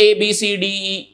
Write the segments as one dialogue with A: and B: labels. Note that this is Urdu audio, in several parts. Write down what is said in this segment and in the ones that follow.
A: ABCDE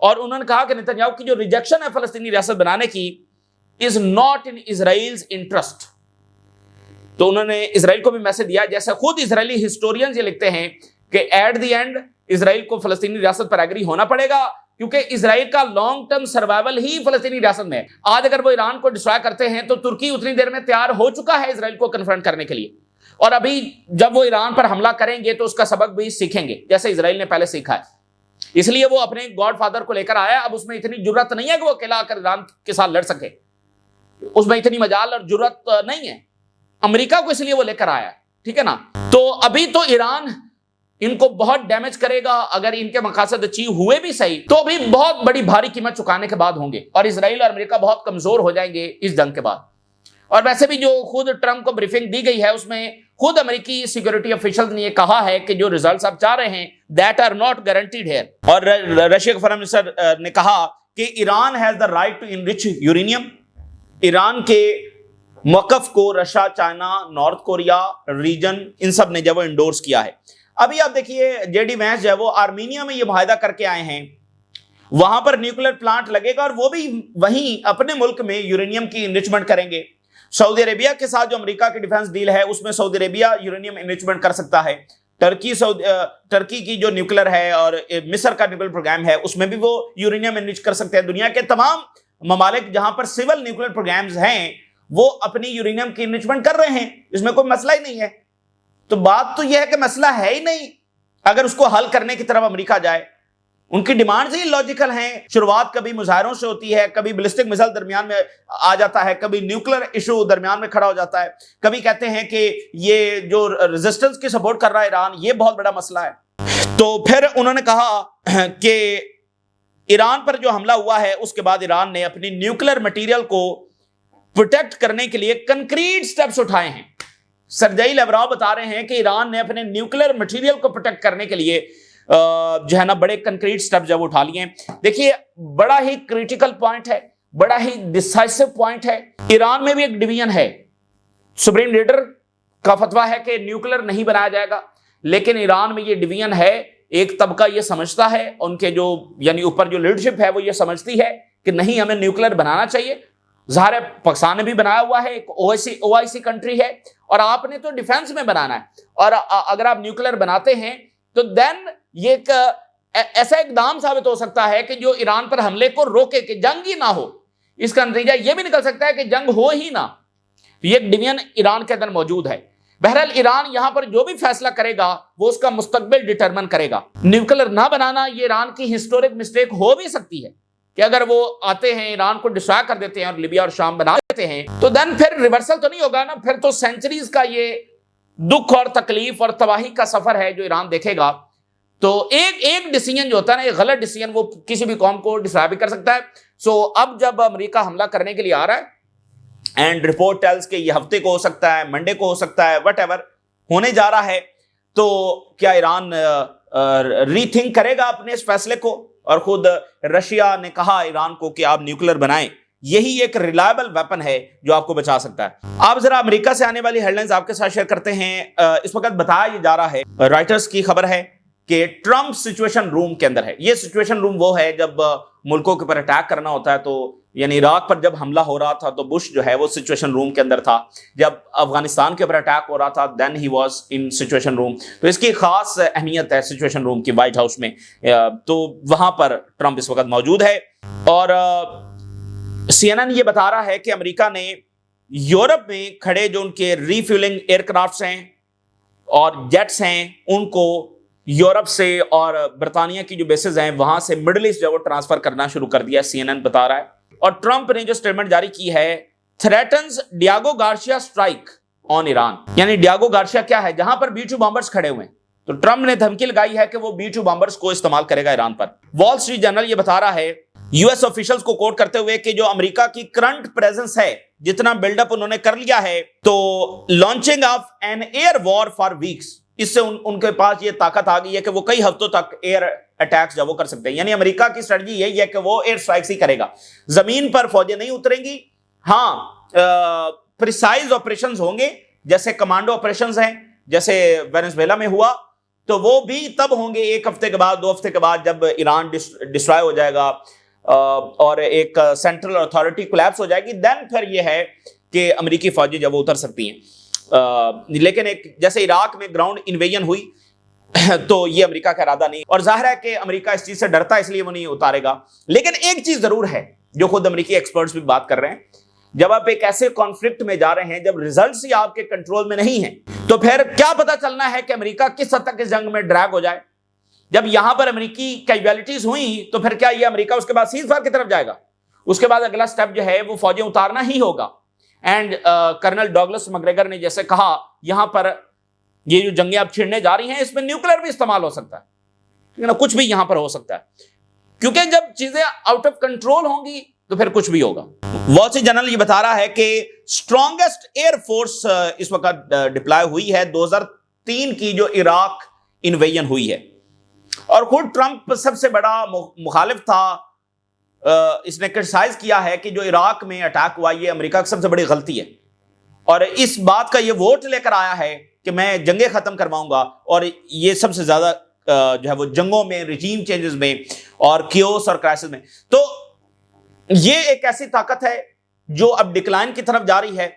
A: اور انہوں نے کہا کہ نتنیاہو کی جو ریجیکشن ہے فلسطینی ریاست بنانے کی از ناٹ ان اسرائیلز انٹرسٹ. تو انہوں نے اسرائیل کو بھی میسج دیا, جیسے خود اسرائیلی ہسٹورینز یہ لکھتے ہیں کہ ایٹ دی اینڈ اسرائیل کو فلسطینی ریاست پر ایگری ہونا پڑے گا, کیونکہ اسرائیل کا لانگ ٹرم سروائیول ہی فلسطینی ریاست میں ہے. آج اگر وہ ایران کو ڈسٹرائے کرتے ہیں تو ترکی اتنی دیر میں تیار ہو چکا ہے اسرائیل کو کنفرنٹ کرنے کے لیے, اور ابھی جب وہ ایران پر حملہ کریں گے تو اس کا سبق بھی سیکھیں گے جیسے اسرائیل نے پہلے سیکھا ہے. اس لیے وہ اپنے گاڈ فادر کو لے کر آیا. اب اس میں اتنی جرت نہیں ہے کہ وہ اکیلا آ کر ایران کے ساتھ لڑ سکے, اس میں اتنی مجال اور جرت نہیں ہے. امریکہ کو اس لیے وہ لے کر آیا, ٹھیک ہے نا. تو ابھی تو ایران ان کو بہت ڈیمیج کرے گا, اگر ان کے مقاصد اچیو ہوئے بھی صحیح تو بھی بہت بڑی بھاری قیمت چکانے کے بعد ہوں گے, اور اسرائیل اور امریکہ بہت کمزور ہو جائیں گے اس جنگ کے بعد. اور ویسے بھی جو خود ٹرمپ کو بریفنگ دی گئی ہے اس میں خود امریکی سیکورٹی آفیشلز نے یہ کہا ہے کہ جو ریزلٹس آپ چاہ رہے ہیں that are not guaranteed here. اور رشیا کے فارن منسٹر نے کہا کہ Iran has the right to enrich uranium. Iran کے موقف کو Russia, China, North Korea region ان سب نے جب انڈورس کیا ہے. ابھی آپ دیکھیے جے ڈی وینس جو ہے وہ آرمینیا میں یہ معاہدہ کر کے آئے ہیں, وہاں پر نیوکلیر پلانٹ لگے گا اور وہ بھی وہیں اپنے ملک میں یورینیم کی انرچمنٹ کریں گے. سعودی عربیہ کے ساتھ جو امریکہ کی ڈیفنس ڈیل ہے اس میں سعودی عربیہ یورینیم انرچمنٹ کر سکتا ہے. ٹرکی کی جو نیوکلیر ہے اور مصر کا نیوکلیر پروگرام ہے اس میں بھی وہ یورینیم انرچ کر سکتے ہیں. دنیا کے تمام ممالک جہاں پر سول نیوکلیر پروگرامز ہیں وہ اپنی یورینیم کی انرچمنٹ کر رہے ہیں, اس میں کوئی مسئلہ ہی نہیں ہے. تو بات تو یہ ہے کہ مسئلہ ہے ہی نہیں اگر اس کو حل کرنے کی طرف امریکہ جائے. ان کی ڈیمانڈز ہی لاجیکل ہیں. شروعات کبھی مظاہروں سے ہوتی ہے, کبھی بیلسٹک میزائل درمیان میں آ جاتا ہے, کبھی نیوکلیر ایشو درمیان میں کھڑا ہو جاتا ہے, کبھی کہتے ہیں کہ یہ جو ریزسٹنس کی سپورٹ کر رہا ہے ایران یہ بہت بڑا مسئلہ ہے. تو پھر انہوں نے کہا کہ ایران پر جو حملہ ہوا ہے اس کے بعد ایران نے اپنی نیوکلیر مٹیریل کو پروٹیکٹ کرنے کے لیے کنکریٹ سٹیپس اٹھائے ہیں. سرجئی لیوراو بتا رہے ہیں کہ ایران نے اپنے نیوکلیر مٹیریل کو پروٹیکٹ کرنے کے لیے جو ہے نا بڑے کنکریٹ سٹیپ جب اٹھا لیے ہیں. دیکھیے بڑا ہی کریٹیکل پوائنٹ ہے, بڑا ہی ڈیسائسو پوائنٹ ہے. ایران میں بھی ایک ڈویژن ہے, سپریم لیڈر کا فتویٰ ہے کہ نیوکلیر نہیں بنایا جائے گا, لیکن ایران میں یہ ڈویژن ہے. ایک طبقہ یہ سمجھتا ہے, ان کے جو یعنی اوپر جو لیڈرشپ ہے وہ یہ سمجھتی ہے کہ نہیں ہمیں نیوکلیر بنانا چاہیے. ظاہر ہے پاکستان نے بھی بنایا ہوا ہے, ایک او آئی سی کنٹری ہے, اور آپ نے تو ڈیفنس میں بنانا ہے. اور اگر آپ نیوکلیر بناتے ہیں تو دین یہ ایک ایسا اقدام ثابت ہو سکتا ہے کہ جو ایران پر حملے کو روکے کہ جنگ ہی نہ ہو. اس کا نتیجہ یہ بھی نکل سکتا ہے کہ جنگ ہو ہی نہ. یہ ایک ڈویژن ایران کے اندر موجود ہے. بہرحال ایران یہاں پر جو بھی فیصلہ کرے گا وہ اس کا مستقبل ڈٹرمن کرے گا. نیوکلیر نہ بنانا یہ ایران کی ہسٹورک مسٹیک ہو بھی سکتی ہے کہ اگر وہ آتے ہیں ایران کو ڈسٹرائے کر دیتے ہیں اور لیبیا اور شام بنا دیتے ہیں تو دین پھر ریورسل تو نہیں ہوگا نا, پھر تو سینچریز کا یہ دکھ اور تکلیف اور تباہی کا سفر ہے جو ایران دیکھے گا. تو ایک ڈیسیجن جو ہوتا ہے نا, ایک غلط ڈیسیجن وہ کسی بھی قوم کو ڈسٹرائے بھی کر سکتا ہے. سو اب جب امریکہ حملہ کرنے کے لیے آ رہا ہے اینڈ رپورٹ ٹیلز کہ یہ ہفتے کو ہو سکتا ہے, منڈے کو ہو سکتا ہے, وٹ ایور ہونے جا رہا ہے, تو کیا ایران ری تھنک کرے گا اپنے اس فیصلے کو؟ اور خود رشیا نے کہا ایران کو کہ آپ نیوکلیر بنائیں, یہی ایک ریلائبل ویپن ہے جو آپ کو بچا سکتا ہے. آپ ذرا امریکہ سے آنے والی ہیڈ لائنز آپ کے ساتھ شیئر کرتے ہیں. اس وقت بتایا یہ جا رہا ہے, رائٹرز کی خبر ہے کہ ٹرمپ سچویشن روم کے اندر ہے. یہ سچویشن روم وہ ہے جب ملکوں کے اوپر اٹیک کرنا ہوتا ہے, تو یعنی عراق پر جب حملہ ہو رہا تھا تو بش جو ہے وہ سچویشن روم کے اندر تھا. جب افغانستان کے اوپر اٹیک ہو رہا تھا دین ہی واز ان سچویشن روم. تو اس کی خاص اہمیت ہے سچویشن روم کی وائٹ ہاؤس میں, تو وہاں پر ٹرمپ اس وقت موجود ہے. اور سی این این یہ بتا رہا ہے کہ امریکہ نے یورپ میں کھڑے جو ان کے ری فیولنگ ایئر کرافٹس ہیں اور جیٹس ہیں ان کو یورپ سے اور برطانیہ کی جو بیسز ہیں وہاں سے مڈل ایسٹ جو ٹرانسفر کرنا شروع کر دیا, سی این این بتا رہا ہے. اور ٹرمپ نے جو سٹیٹمنٹ جاری کی ہے, تھریٹنز ڈیاگو گارشیا سٹرائک آن ایران. یعنی ڈیاگو گارشیا کیا ہے, جہاں پر B-2 بامبرز کھڑے ہوئے ہیں, تو ٹرمپ نے دھمکی لگائی ہے کہ وہ B-2 بامبرز کو استعمال کرے گا ایران پر. وال اسٹریٹ جرنل یہ بتا رہا ہے یو ایس آفیشلز کو کوٹ کرتے ہوئے کہ جو امریکہ کی کرنٹ پریزنس ہے, جتنا بلڈ اپ انہوں نے کر لیا ہے, تو launching of an air war for weeks, اس سے ان کے پاس یہ طاقت آ گئی ہے کہ وہ کئی ہفتوں تک ایئر اٹیکس جو وہ کر سکتے ہیں. یعنی امریکہ کی اسٹریٹجی یہی ہے کہ وہ ایئر سٹرائکس ہی کرے گا, زمین پر فوجیں نہیں اتریں گی. ہاں پریسائز آپریشنز ہوں گے, جیسے کمانڈو آپریشنز ہیں جیسے وینزویلا میں ہوا, تو وہ بھی تب ہوں گے 1 ہفتے کے بعد 2 ہفتے کے بعد جب ایران ڈسٹرائے ہو جائے گا اور ایک سینٹرل اتھارٹی کولیپس ہو جائے گی، دین پھر یہ ہے کہ امریکی فوجیں جب اتر سکتی ہیں۔ لیکن ایک جیسے عراق میں گراؤنڈ انویژن ہوئی تو یہ امریکہ کا ارادہ نہیں، اور ظاہر ہے کہ امریکہ اس چیز سے ڈرتا ہے، اس لیے وہ نہیں اتارے گا۔ لیکن ایک چیز ضرور ہے جو خود امریکی ایکسپرٹس بھی بات کر رہے ہیں، جب آپ ایک ایسے کانفلکٹ میں جا رہے ہیں جب ریزلٹس ہی آپ کے کنٹرول میں نہیں ہیں، تو پھر کیا پتا چلنا ہے کہ امریکہ کس حد تک اس جنگ میں ڈریگ ہو جائے۔ جب یہاں پر امریکی کیجویلٹیز ہوئیں تو پھر کیا یہ امریکہ اس کے بعد سیز فائر کی طرف جائے گا؟ اس کے بعد اگلا سٹیپ جو ہے وہ فوجیں اتارنا ہی ہوگا۔ اینڈ کرنل ڈاگلس مکگریگر نے جیسے کہا، یہاں پر یہ جو جنگیں اب چھڑنے جا رہی ہیں اس میں نیوکلیر بھی استعمال ہو سکتا ہے، کچھ بھی یہاں پر ہو سکتا ہے، کیونکہ جب چیزیں آؤٹ آف کنٹرول ہوں گی تو پھر کچھ بھی ہوگا۔ وال اسٹریٹ جرنل یہ بتا رہا ہے کہ اسٹرانگسٹ ایئر فورس اس وقت ڈپلائے ہوئی ہے 2003 کی جو عراق انویژن ہوئی ہے، اور خود ٹرمپ سب سے بڑا مخالف تھا۔ اس نے کرٹیسائز کیا ہے کہ جو عراق میں اٹیک ہوا یہ امریکہ کی سب سے بڑی غلطی ہے، اور اس بات کا یہ ووٹ لے کر آیا ہے کہ میں جنگیں ختم کرواؤں گا، اور یہ سب سے زیادہ جو ہے وہ جنگوں میں، رجیم چینجز میں اور کیوس اور کرائسس میں۔ تو یہ ایک ایسی طاقت ہے جو اب ڈکلائن کی طرف جا رہی ہے،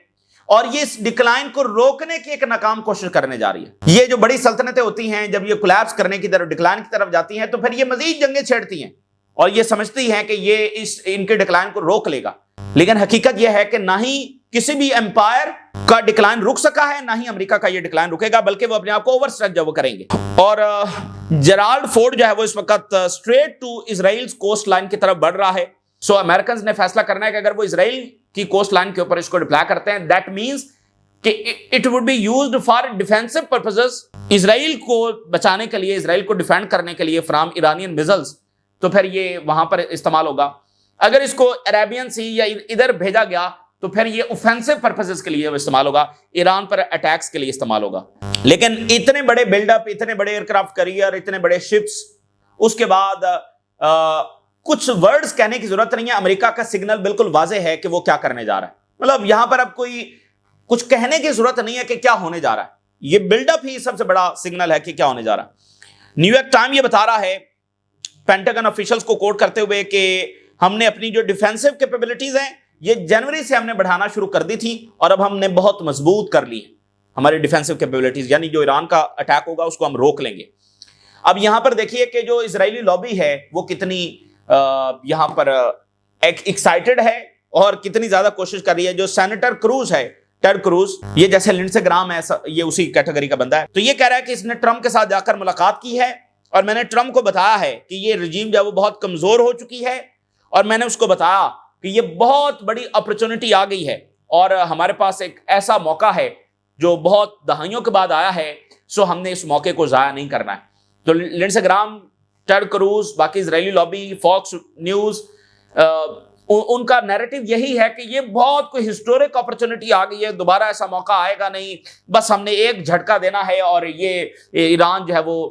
A: اور یہ اس ڈکلائن کو روکنے کی ایک ناکام کوشش کرنے جا رہی ہے۔ یہ جو بڑی سلطنتیں ہوتی ہیں جب یہ کولیپس کرنے کی طرف، ڈکلائن کی طرف جاتی ہیں، تو پھر یہ مزید جنگیں چھیڑتی ہیں اور یہ سمجھتی ہیں کہ یہ ان کے ڈکلائن کو روک لے گا۔ لیکن حقیقت یہ ہے کہ نہ ہی کسی بھی امپائر کا ڈکلائن رک سکا ہے، نہ ہی امریکہ کا یہ ڈکلائن رکے گا، بلکہ وہ اپنے آپ کو اوور اسٹریچ جو وہ کریں گے۔ اور جیرالڈ فورڈ جو ہے وہ اس وقت straight to Israel coastline کی طرف بڑھ رہا ہے۔ سو امریکنز نے فیصلہ کرنا ہے کہ اگر وہ اسرائیل کی کوسٹ لائن کے اوپر اس کو ڈپلائی کرتے ہیں، دیٹ مینس کہ it would be used for defensive purposes, Israel کو بچانے کے لیے، اسرائیل کو ڈیفینڈ کرنے کے لیے فرام ایرانین میزائلز، تو پھر یہ وہاں پر استعمال ہوگا۔ اگر اس کو عربین سی یا ادھر بھیجا گیا تو پھر یہ اوفینسو پرپزز کے لیے استعمال ہوگا، ایران پر اٹیکس کے لیے استعمال ہوگا۔ لیکن اتنے بڑے بلڈ اپ، اتنے بڑے ایئر کرافٹ کیریئر، اتنے بڑے شپس، اس کے بعد کچھ ورڈز کہنے کی ضرورت نہیں ہے، امریکہ کا سگنل بالکل واضح ہے کہ وہ کیا کرنے جا رہا ہے۔ مطلب یہاں پر اب کوئی کچھ کہنے کی ضرورت نہیں ہے کہ کیا ہونے جا رہا ہے، یہ بلڈ اپ ہی سب سے بڑا سگنل ہے کہ کیا ہونے جا رہا ہے۔ نیو یارک ٹائم یہ بتا رہا ہے پینٹاگن آفیشلز کو کوٹ کرتے ہوئے کہ ہم نے اپنی جو ڈیفینسو کیپیبلٹیز ہیں یہ جنوری سے ہم نے بڑھانا شروع کر دی تھی، اور اب ہم نے بہت مضبوط کر لی ہیں ہماری ڈیفینسو کیپیبلٹیز، یعنی جو ایران کا اٹیک ہوگا اس کو ہم روک لیں گے۔ اب یہاں پر دیکھیے کہ جو اسرائیلی لابی ہے وہ کتنی یہاں پر ایکسائٹڈ ہے اور کتنی زیادہ کوشش کر رہی ہے۔ جو سینیٹر کروز ہے، ٹیڈ کروز، یہ جیسے لنڈسے گرام ہے، یہ اسی کیٹیگری کا بندہ ہے، تو یہ کہہ رہا ہے کہ اس نے ٹرمپ کے ساتھ جا کر ملاقات کی ہے، اور میں نے ٹرمپ کو بتایا ہے کہ یہ رجیم جو ہے وہ بہت کمزور ہو چکی ہے، اور میں نے اس کو بتایا کہ یہ بہت بڑی اپرچونٹی آ گئی ہے، اور ہمارے پاس ایک ایسا موقع ہے جو بہت دہائیوں کے بعد آیا ہے، سو ہم نے اس موقع کو ضائع نہیں کرنا ہے۔ تو لنڈسے گرام، ٹیڈ کروز، باقی اسرائیلی لابی، فاکس نیوز، ان کا نیریٹو یہی ہے کہ یہ بہت کوئی ہسٹورک اپرچونٹی آ گئی ہے، دوبارہ ایسا موقع آئے گا نہیں، بس ہم نے ایک جھٹکا دینا ہے اور یہ ایران جو ہے وہ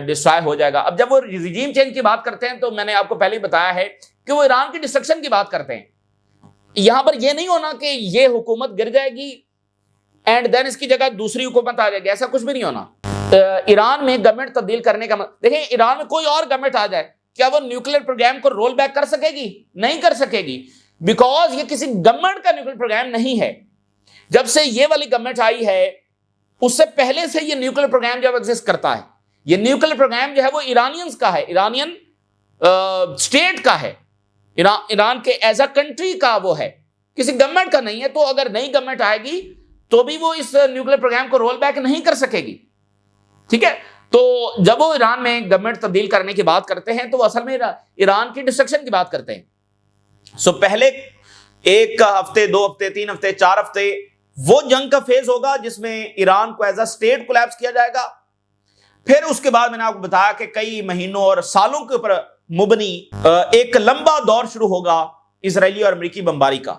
A: ڈسٹرائے ہو جائے گا۔ اب جب وہ رجیم چینج کی بات کرتے ہیں تو میں نے آپ کو پہلے ہی بتایا ہے کہ وہ ایران کی ڈسٹرکشن کی بات کرتے ہیں۔ یہاں پر یہ نہیں ہونا کہ یہ حکومت گر جائے گی اینڈ دین اس کی جگہ دوسری حکومت آ جائے گی، ایسا کچھ بھی نہیں ہونا۔ ایران میں گورنمنٹ تبدیل کرنے کا دیکھیں، ایران میں کوئی اور گورنمنٹ آ جائے، کیا وہ نیوکلیر پروگرام کو رول بیک کر سکے گی؟ نہیں کر سکے گی، بیکاز یہ کسی گورنمنٹ کا نیوکلیر پروگرام نہیں ہے۔ جب سے یہ والی گورنمنٹ آئی ہے اس سے پہلے سے یہ نیوکلیر پروگرام جب ایگزسٹ کرتا ہے، یہ نیوکلیر پروگرام جو ہے وہ ایرانینز کا ہے، ایرانین اسٹیٹ کا ہے، ایران کے ایز اے کنٹری کا وہ ہے، کسی گورنمنٹ کا نہیں ہے۔ تو اگر نئی گورنمنٹ آئے گی تو بھی وہ اس نیوکلیر پروگرام کو رول بیک نہیں کر سکے گی، ٹھیک ہے۔ تو جب وہ ایران میں گورنمنٹ تبدیل کرنے کی بات کرتے ہیں تو وہ اصل میں ایران کی ڈسٹرکشن کی بات کرتے ہیں۔ سو پہلے 1 ہفتے، 2 ہفتے، 3 ہفتے، 4 ہفتے وہ جنگ کا فیز ہوگا جس میں ایران کو ایز اے اسٹیٹ کولیپس کیا جائے گا۔ پھر اس کے بعد میں نے آپ کو بتایا کہ کئی مہینوں اور سالوں کے اوپر مبنی ایک لمبا دور شروع ہوگا اسرائیلی اور امریکی بمباری کا،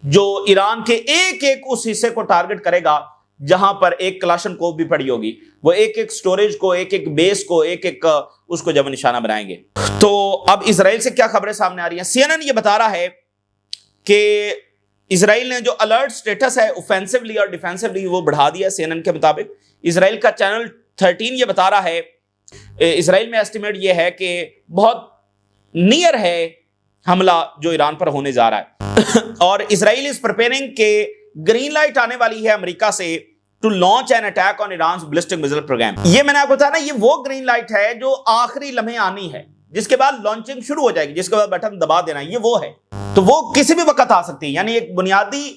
A: جو ایران کے ایک ایک اس حصے کو ٹارگٹ کرے گا جہاں پر ایک کلاشن کوف بھی پڑی ہوگی، وہ ایک ایک سٹوریج کو، ایک ایک بیس کو، ایک ایک اس کو جب نشانہ بنائیں گے۔ تو اب اسرائیل سے کیا خبریں سامنے آ رہی ہیں؟ سی این این یہ بتا رہا ہے کہ اسرائیل نے جو الرٹ سٹیٹس ہے اوفینسولی اور ڈیفینسولی وہ بڑھا دیا۔ سی این این کے مطابق اسرائیل کا چینل 13 یہ بتا رہا ہے اسرائیل میں ایسٹیمیٹ یہ ہے کہ بہت نیئر ہے حملہ جو ایران پر ہونے جا رہا ہے اور اسرائیل از پریپیئرنگ کہ گرین لائٹ آنے والی ہے امریکہ سے to launch an attack on Iran's ballistic missile program. یہ میں نے آپ کو بتایا نا, یہ وہ گرین لائٹ ہے جو آخری لمحے آنی ہے, جس کے بعد لانچنگ شروع ہو جائے گی, جس کے بعد بٹن دبا دینا, یہ وہ ہے. تو وہ کسی بھی وقت آ سکتی ہے. یعنی ایک بنیادی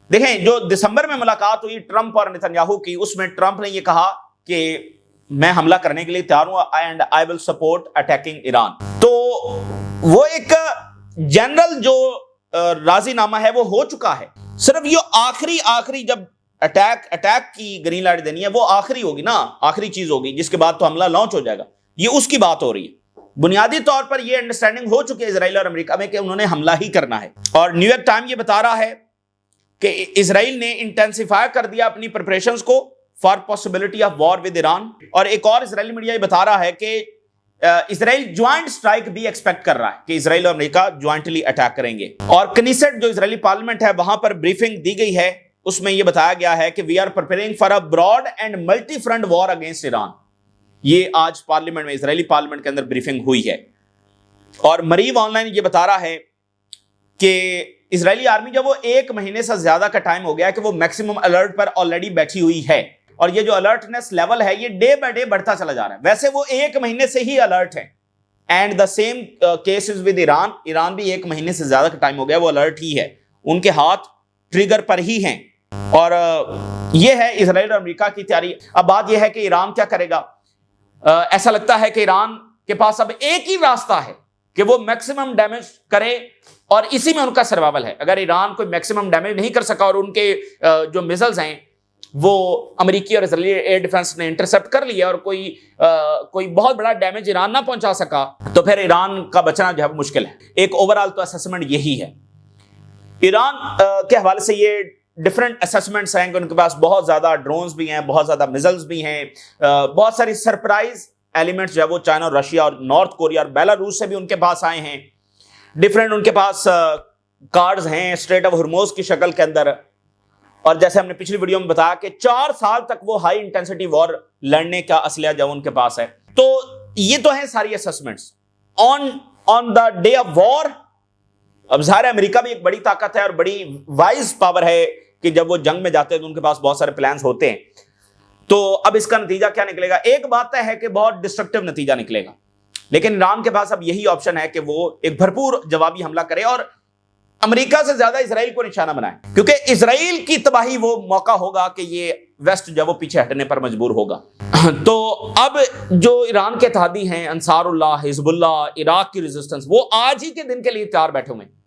A: دیکھیں جو دسمبر میں ملاقات ہوئی ٹرمپ اور نتنیاہو کی, اس میں ٹرمپ نے یہ کہا کہ میں حملہ کرنے کے لیے تیار ہوں and I will support attacking Iran. تو وہ ایک جنرل جو راضی نامہ ہے وہ ہو چکا ہے. صرف یہ آخری جب اٹیک کی گرین لائٹ دینی ہے وہ آخری ہوگی نا, آخری چیز ہوگی, جس کے بعد تو حملہ لانچ ہو جائے گا. یہ اس کی بات ہو رہی ہے. بنیادی طور پر یہ انڈرسٹینڈنگ ہو چکی ہے اسرائیل اور امریکہ میں کہ انہوں نے حملہ ہی کرنا ہے. اور نیو یارک ٹائم یہ بتا رہا ہے کہ اسرائیل نے انٹینسیفائی کر دیا اپنی پریپریشنز کو for possibility of war with Iran. اور ایک اور اسرائیلی میڈیا یہ بتا رہا ہے کہ اسرائیل جوائنٹ سٹرائک بھی ایکسپیکٹ کر رہا ہے کہ اسرائیل اور امریکہ جوائنٹلی اٹیک کریں گے. اور کنیسٹ جو اسرائیلی پارلیمنٹ ہے وہاں پر بریفنگ دی گئی ہے, اس میں یہ بتایا گیا ہے کہ we are preparing for a broad and multi front war against Iran. یہ آج پارلیمنٹ میں, اسرائیلی پارلیمنٹ کے اندر بریفنگ ہوئی ہے. اور مریو آن لائن یہ بتا رہا ہے کہ اسرائیلی آرمی جب وہ 1 مہینے سے زیادہ کا ٹائم ہو گیا کہ وہ میکسیمم الرٹ پر آلریڈی بیٹھی ہوئی ہے, اور یہ جو الرٹنس لیول ہے یہ ڈے بائی ڈے بڑھتا چلا جا رہا ہے. ویسے وہ 1 مہینے سے ہی الرٹ ہے, and the same cases with Iran. Iran بھی 1 مہینے سے زیادہ کا ٹائم ہو گیا وہ الرٹ ہی ہے, ان کے ہاتھ ٹریگر پر ہی ہیں. اور یہ ہے اسرائیل اور امریکہ کی تیاری. اب بات یہ ہے کہ ایران کیا کرے گا. ایسا لگتا ہے کہ ایران کے پاس اب ایک ہی راستہ ہے کہ وہ میکسیمم ڈیمیج کرے, اور اسی میں ان کا سروائیول ہے. اگر ایران کوئی میکسیمم ڈیمیج نہیں کر سکا اور ان کے جو میزلز ہیں وہ امریکی اور اسرائیلی ایئر ڈیفنس نے انٹرسپٹ کر لیا اور کوئی بہت بڑا ڈیمیج ایران نہ پہنچا سکا, تو پھر ایران کا بچنا جو ہے مشکل ہے. ایک اوورآل تو اسیسمنٹ یہی ہے. ایران کے حوالے سے یہ ڈفرنٹ اسیسمنٹس ہیں کہ ان کے پاس بہت زیادہ ڈرونز بھی ہیں, بہت زیادہ میزلز بھی ہیں, بہت ساری سرپرائز ایلیمنٹس جو ہے وہ چائنا اور رشیا اور نارتھ کوریا اور بیلاروس سے بھی ان کے پاس آئے ہیں. ڈفرنٹ ان کے پاس کارڈز ہیں اسٹریٹ آف ہرموز کی شکل کے اندر. اور جیسے ہم نے پچھلی ویڈیو میں بتایا کہ 4 سال تک وہ ہائی انٹینسٹی وار لڑنے کا اسلحہ جو ان کے پاس ہے. تو یہ تو ہیں ساری assessments on the day of war. اب ظاہر ہے امریکہ بھی ایک بڑی طاقت ہے اور بڑی وائز پاور ہے کہ جب وہ جنگ میں جاتے ہیں تو ان کے پاس بہت سارے پلانز ہوتے ہیں. تو اب اس کا نتیجہ کیا نکلے گا. ایک بات ہے کہ بہت ڈسٹرکٹیو نتیجہ نکلے گا, لیکن ایران کے پاس اب یہی آپشن ہے کہ وہ ایک بھرپور جوابی حملہ کرے اور امریکہ سے زیادہ اسرائیل کو نشانہ بنائے, کیونکہ اسرائیل کی تباہی وہ موقع ہوگا کہ یہ ویسٹ جب وہ پیچھے ہٹنے پر مجبور ہوگا. تو اب جو ایران کے اتحادی ہیں انصار اللہ, حزب اللہ, عراق کی ریزسٹنس, وہ آج ہی کے دن کے لیے تیار بیٹھے ہوئے ہیں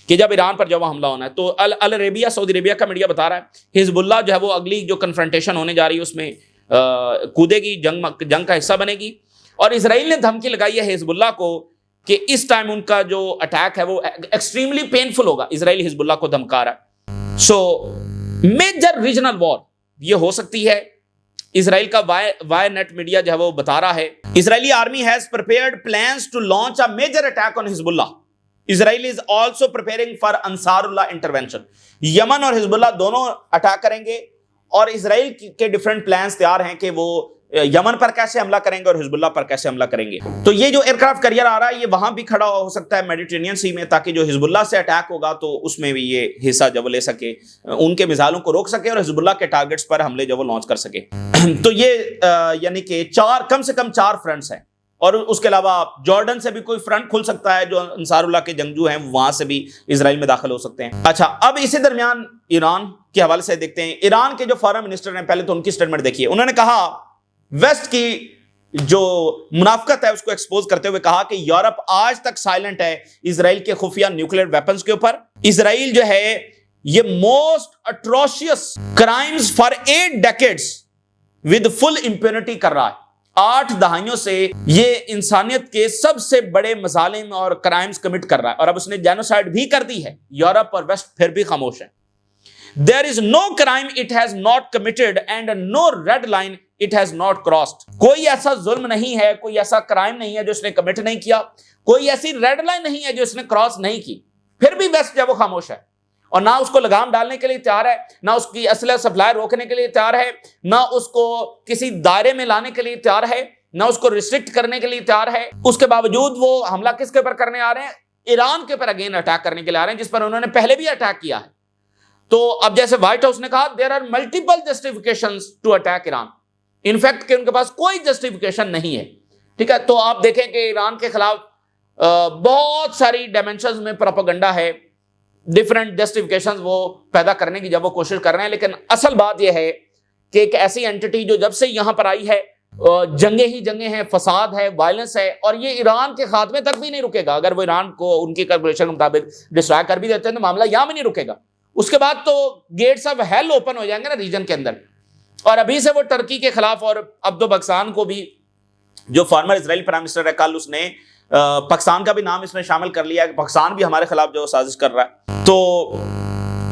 A: کہ جب ایران پر جب حملہ ہونا ہے. تو العربیہ سعودی عربیہ کا میڈیا بتا رہا ہے حزب اللہ جو ہے وہ اگلی جو کنفرنٹیشن ہونے جا رہی ہے اس میں کودے گی, جنگ کا حصہ بنے گی. اور اسرائیل نے دھمکی لگائی ہے حزب اللہ کو کہ اس ٹائم ان کا جو اٹیک ہے وہ ایکسٹریملی پینفل ہوگا. اسرائیل حزب اللہ کو دھمکا رہا ہے. سو میجر ریجنل وار یہ ہو سکتی ہے. اسرائیل کا وائی نیٹ میڈیا جو ہے وہ بتا رہا ہے Israeli army has prepared plans to launch a major attack on Hezbollah. Israel is also preparing for Ansar Allah intervention. یمن اور حزب اللہ دونوں اٹیک کریں گے اور اسرائیل کے ڈفرنٹ پلانز تیار ہیں کہ وہ یمن پر کیسے حملہ کریں گے اور حزب اللہ پر کیسے حملہ کریں گے. تو یہ جو ایئر کرافٹ کیریئر آ رہا ہے یہ وہاں بھی کھڑا ہو سکتا ہے میڈیٹرینین سی میں, تاکہ جو حزب اللہ سے اٹیک ہوگا تو اس میں بھی یہ حصہ جب لے سکے, ان کے میزائلوں کو روک سکے اور حزب اللہ کے ٹارگٹس پر حملے جب لانچ کر سکے. تو یہ یعنی کہ کم سے کم 4 فرنٹس ہیں. اور اس کے علاوہ جارڈن سے بھی کوئی فرنٹ کھل سکتا ہے, جو انصار اللہ کے جنگجو ہیں وہاں سے بھی اسرائیل میں داخل ہو سکتے ہیں. اچھا, اب اسی درمیان ایران کے حوالے سے دیکھتے ہیں. ایران کے جو فارن منسٹر ہیں, پہلے تو ان کی سٹیٹمنٹ دیکھیے. انہوں نے کہا ویسٹ کی جو منافقت ہے اس کو ایکسپوز کرتے ہوئے کہا کہ یورپ آج تک سائلنٹ ہے اسرائیل کے خفیہ نیوکلیئر ویپنز کے اوپر. اسرائیل جو ہے یہ most atrocious crimes for 8 decades with full impunity کر رہا ہے. 8 دہائیوں سے یہ انسانیت کے سب سے بڑے مظالم اور کرائمز کمٹ کر رہا ہے, اور اب اس نے جینوسائیڈ بھی کر دی ہے. یورپ اور ویسٹ پھر بھی خاموش ہے. There is no crime it has not committed and no red line it has not crossed. کوئی ایسا ظلم نہیں ہے, کوئی ایسا کرائم نہیں ہے جو اس نے کمٹ نہیں کیا, کوئی ایسی ریڈ لائن نہیں ہے جو اس نے کراس نہیں کی, پھر بھی ویسٹ جب وہ خاموش ہے. اور نہ اس کو لگام ڈالنے کے لیے تیار ہے، نہ اس کی اسلحہ سپلائی روکنے کے لیے تیار ہے، نہ اس کو کسی دائرے میں لانے کے لیے تیار ہے، نہ اس کو ریسٹرکٹ کرنے کے لیے تیار ہے۔ اس کے باوجود وہ حملہ کس کے اوپر کرنے آ رہے ہیں؟ ایران کے اوپر اگین اٹیک کرنے کے لیے آ رہے ہیں، جس پر انہوں نے پہلے بھی اٹیک کیا ہے۔ تو اب جیسے وائٹ ہاؤس نے کہا there are multiple justifications to attack Iran, in fact کہ ان کے پاس کوئی جسٹیفیکیشن نہیں ہے، ٹھیک ہے۔ تو آپ دیکھیں کہ ایران کے خلاف بہت ساری ڈائمینشنز میں پروپیگنڈا ہے، ڈفرنٹ جسٹیفیکیشنز وہ پیدا کرنے کی جب وہ کوشش کر رہے ہیں، لیکن اصل بات یہ ہے کہ ایک ایسی اینٹی جو جب سے یہاں پر آئی ہے جنگیں ہی جنگیں ہیں، فساد ہے، وائلنس ہے، اور یہ ایران کے خاتمے تک بھی نہیں رکے گا۔ اگر وہ ایران کو ان کی کیلکولیشن کے مطابق ڈسٹرائے کر بھی دیتے ہیں تو معاملہ یہاں بھی نہیں رکے گا، اس کے بعد تو گیٹس آف ہیل اوپن ہو جائیں گے نا ریجن کے اندر۔ اور ابھی سے وہ ترکی کے خلاف، اور اب تو پاکستان کو بھی، جو فارمر اسرائیلی پرائم منسٹر ہے کل اس نے پاکستان کا بھی نام اس میں شامل کر لیا کہ پاکستان بھی ہمارے خلاف جو سازش کر رہا ہے۔ تو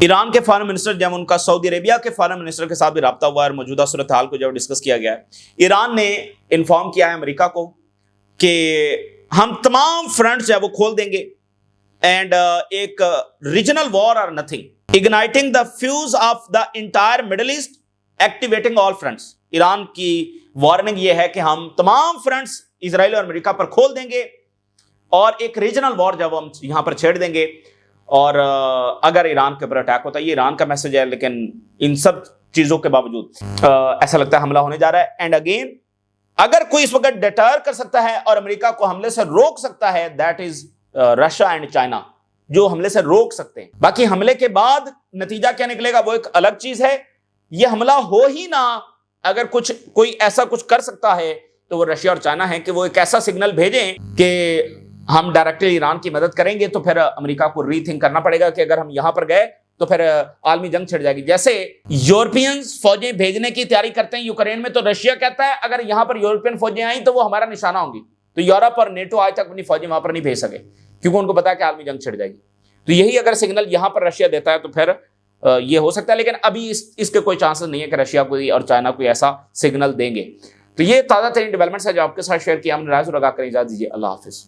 A: ایران کے فارن منسٹر جب ان کا سعودی عربیہ کے فارن منسٹر کے ساتھ بھی رابطہ ہوا اور موجودہ صورتحال کو جب ڈسکس کیا گیا ہے، ایران نے انفارم کیا ہے امریکہ کو کہ ہم تمام فرنٹس جو ہے وہ کھول دیں گے، اینڈ ایک ریجنل وار اور nothing, igniting the fuse of the entire Middle East, activating all fronts. Iran کی وارننگ یہ ہے کہ ہم تمام فرنٹس اسرائیل اور امریکہ پر کھول دیں گے اور ایک ریجنل وار جب ہم یہاں پر چھیڑ دیں گے، اور اگر ایران کے اوپر اٹیک ہوتا ہے، یہ ایران کا میسج ہے، لیکن ان سب چیزوں کے باوجود ایسا لگتا ہے حملہ ہونے جا رہا ہے۔ اینڈ اگین اگر کوئی اس وقت ڈیٹر کر سکتا ہے اور امریکہ کو حملے سے روک سکتا ہے، that is Russia and China, جو حملے سے روک سکتے ہیں۔ باقی حملے کے بعد نتیجہ کیا نکلے گا وہ ایک الگ چیز ہے۔ یہ حملہ ہو ہی نہ، اگر کوئی ایسا کچھ کر سکتا ہے تو وہ رشیا اور چائنا ہے کہ وہ ایک ایسا سگنل بھیجیں کہ ہم ڈائریکٹلی ایران کی مدد کریں گے، تو پھر امریکہ کو ری تھنک کرنا پڑے گا کہ اگر ہم یہاں پر گئے تو پھر عالمی جنگ چھڑ جائے گی۔ جیسے یورپینز فوجیں بھیجنے کی تیاری کرتے ہیں یوکرین میں، تو رشیا کہتا ہے اگر یہاں پر یورپین فوجیں آئیں تو وہ ہمارا نشانہ ہوں گی، تو یورپ اور نیٹو آج تک اپنی فوجیں وہاں پر نہیں بھیج سکے کیونکہ ان کو پتا ہے کہ عالمی جنگ چھڑ جائے گی۔ تو یہی اگر سگنل یہاں پر رشیا دیتا ہے تو پھر یہ ہو سکتا ہے، لیکن ابھی اس کے کوئی چانسز نہیں ہے کہ رشیا کوئی اور چائنا کوئی ایسا سگنل دیں گے۔ تو یہ تازہ ترین ڈیولپمنٹس ہے جو آپ کے ساتھ شیئر کیا ہم نے، رائز اور آگاہ کریں، اجازت دیجیے، اللہ حافظ۔